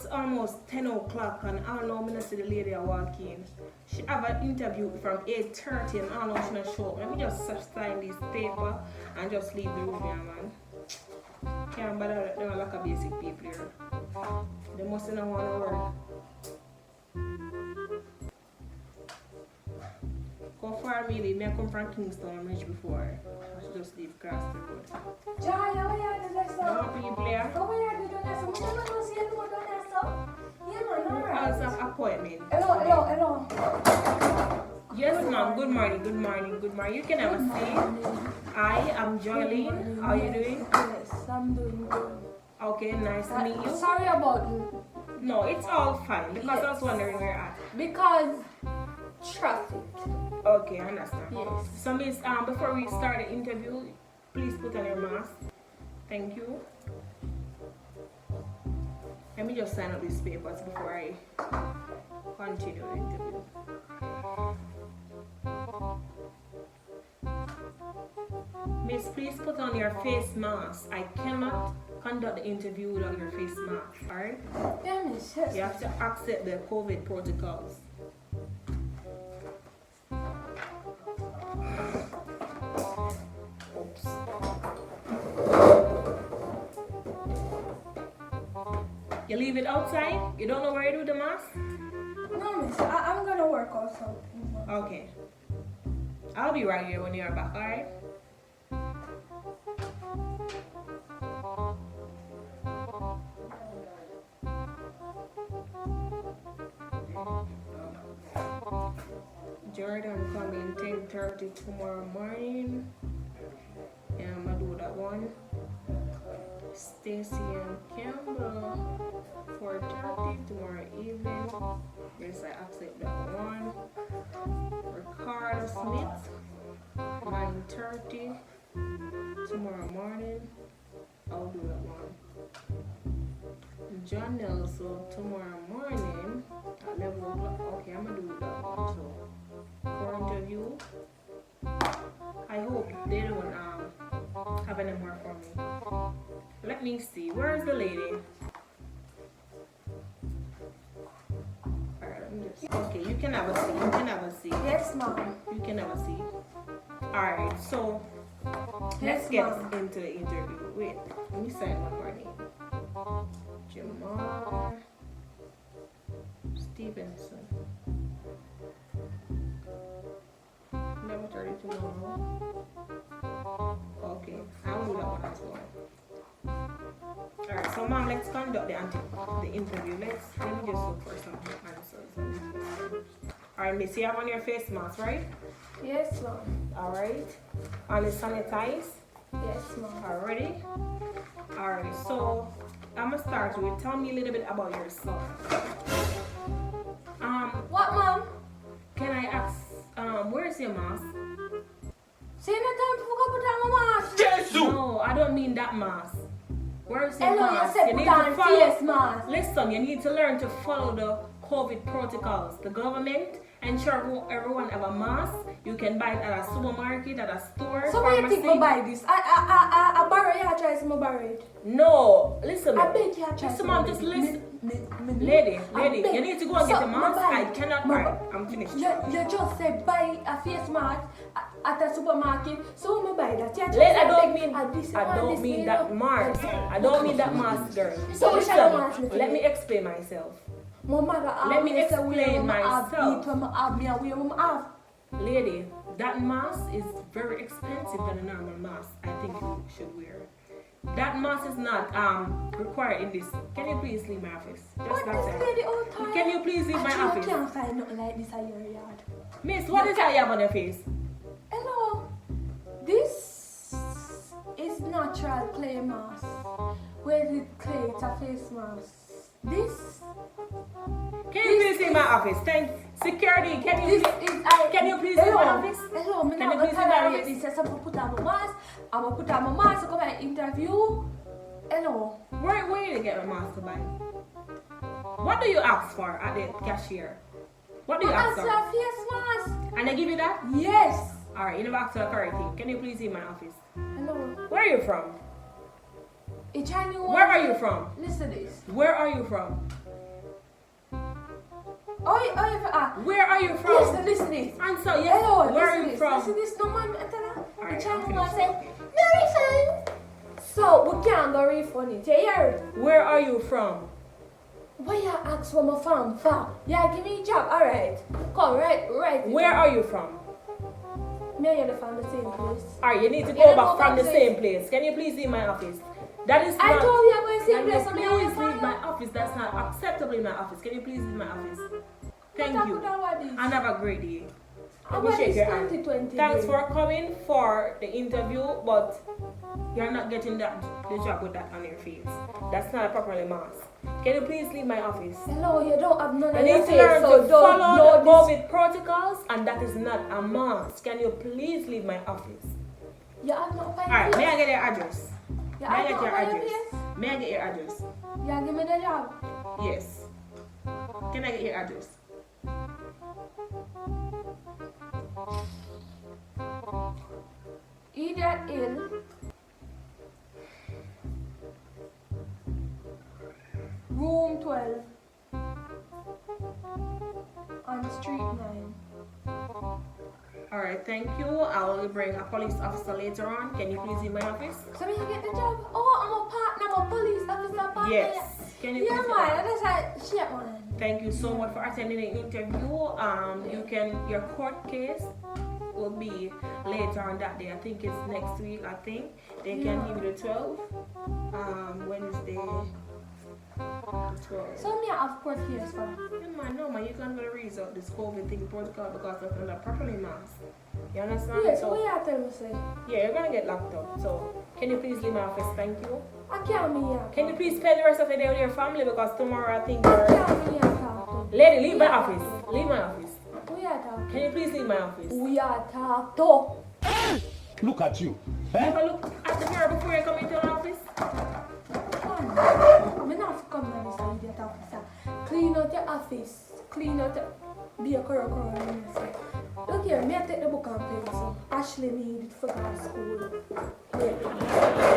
it's almost 10 o'clock and I don't know, I'm gonna see the lady I walk in. She have an interview from 8:30 and I don't know she not show up. Let me just sign this paper and just leave the room here, man. Can't bother them like a basic people here. They must not want to work. Go far really, me I come from Kingston Ridge before. I should just leave across the road. Joy, how are you doing this? No people here. How are you doing this? I'm going to see you doing this. Yeah, man, alright. I have an appointment. Hello. Yes, ma'am. Good morning. You can have a seat. I am Joylene. How are you doing? Yes, I'm doing good. Okay, nice to meet you. Sorry about No, it's all fine because I was wondering where you're at. because traffic. Okay, I understand. Yes. So, miss, before we start the interview, please put on your mask. Thank you. Let me just sign up these papers before I continue the interview. Miss, please put on your face mask. I cannot conduct the interview without your face mask, alright? Yeah, miss, yes. You have to accept the COVID protocols. Oops. You leave it outside? You don't know where you do the mask? No, miss, I'm gonna work also. Okay. I'll be right here when you're back, alright? Jordan coming 10:30 tomorrow morning. And I'm gonna do that one. Stacy and Campbell 4:30 tomorrow evening. Yes, I accept that one. Ricardo Smith 9:30 tomorrow morning. I'll do that one. John Nelson tomorrow morning at 11 o'clock. Okay, I'm gonna do that one too. For interview. I hope they don't have any more for me. Let me see. Where is the lady? Alright, let me just. Okay, you can have a seat. Yes, ma'am. You can have a seat. Alright, so Yes, let's get ma'am. into the interview. Wait, let me sign one more name. Jamal Stevenson. 11:30 tomorrow. Okay, I'll do that one as well. Alright, so mom, let's conduct the interview. Let me just look for some answers. Alright, miss, you have on your face mask, right? Yes, ma'am. Alright. On the sanitize. Yes, ma'am. Already? Alright, so I'm gonna start with tell me a little bit about yourself. What, ma'am? Can I ask where's your mask? Say no time to put on my mask. No, I don't mean that mask. Where's your Hello, you mask? said put on face mask. Listen, you need to learn to follow the COVID protocols. The government ensure everyone have a mask. You can buy it at a supermarket, at a store. So where you think I buy this? I borrow you, I try to borrow it. No, listen. I beg you, I try Listen, to mom, borrow just it. listen. Me- Lady, beg. you need to go and get a mask. I cannot buy. buy. I'm finished. You just say buy a face mask at a supermarket. So me buy that. I don't mean that mask. I don't mean that mask, girl. So Listen, shall I mask me? let me explain myself. My mother Let me explain myself. Lady, that mask is very expensive than a normal mask. I think you should wear. That mask is not required in this. Can you please leave my office? Just that's it. Can you please leave my office? I can't find nothing like this in your yard. Miss, what is that you have on your face? Hello. This is natural clay mask. Where is it clay? It's a face mask. This. Can you please leave my office? Thank security. Can you please leave my office? Hello, me Can you not please leave my office? this. I'm gonna put on my mask. I'm gonna put on my mask to come and interview. Hello. Where did you get my mask to buy? What do you ask for at the cashier? What do you ask That's for? your face mask. And they give you that? Yes. Alright, you never asked for a correct thing. Can you please leave my office? Hello. Where are you from? A Chinese one. Where are you from? Listen to this. Where are you from? Where are you from? Listen to this. Answer, yes. Hello, Where are you listen from? to this. No man, I tell her. Alright, The Chinese finish. man say, no refund. So, we can't go refund it. You hear it? Where are you from? Why you ask where I'm from? Yeah, give me a job. Alright. Come, right. Where are you from? Me and you from the same place. Alright, you need to You go don't back go from back the to same place. Can you please leave my office? That is I not... told you I'm going to Can same you place. So me and you please leave my from. office? That's not acceptable in my office. Can you please leave my office? Thank you. And have a great day. Let me What shake is your hand. 2020? Thanks for coming for the interview, but you're not getting the job with that on your face. That's not properly masked. Can you please leave my office? Hello, you don't have none I of your need to face, learn so to don't follow know the COVID protocols, and that is not a mask. Can you please leave my office? You have no face. Alright, may I get your address? You May I have get no your address? face. May I get your address? You give me the job. Yes. Can I get your address? Idiot in room 12 on street 9. Alright, thank you. I will bring a police officer later on. Can you please leave my office? So me get the job? Oh, I'm a partner, I'm a police officer partner. Yes. Can you Yeah, please man, that's like shit, man. Thank you so much for attending the interview. Your court case will be later on that day. I think it's next week. They can give you the 12th. Wednesday. The 12th. So me have court case for. No man, you can't gonna read out this COVID thing protocol because of not properly masked. You understand? Yeah, so what you tell me say? Yeah, you're gonna get locked up. So can you please leave my office? Thank you. I can't be here. Can you please spend the rest of the day with your family because tomorrow I think I you're... can't be here talk to. Lady, leave my office. Leave my office. We are talk. Can you please leave my office? We are talk to. Look at you. Have a look at the mirror before you come into the office. Man, I'm not come to this idiot officer. Clean out your office. Clean out your... Be a correct. Look here, me I take the book and pencil. Ashley needed for school. Here.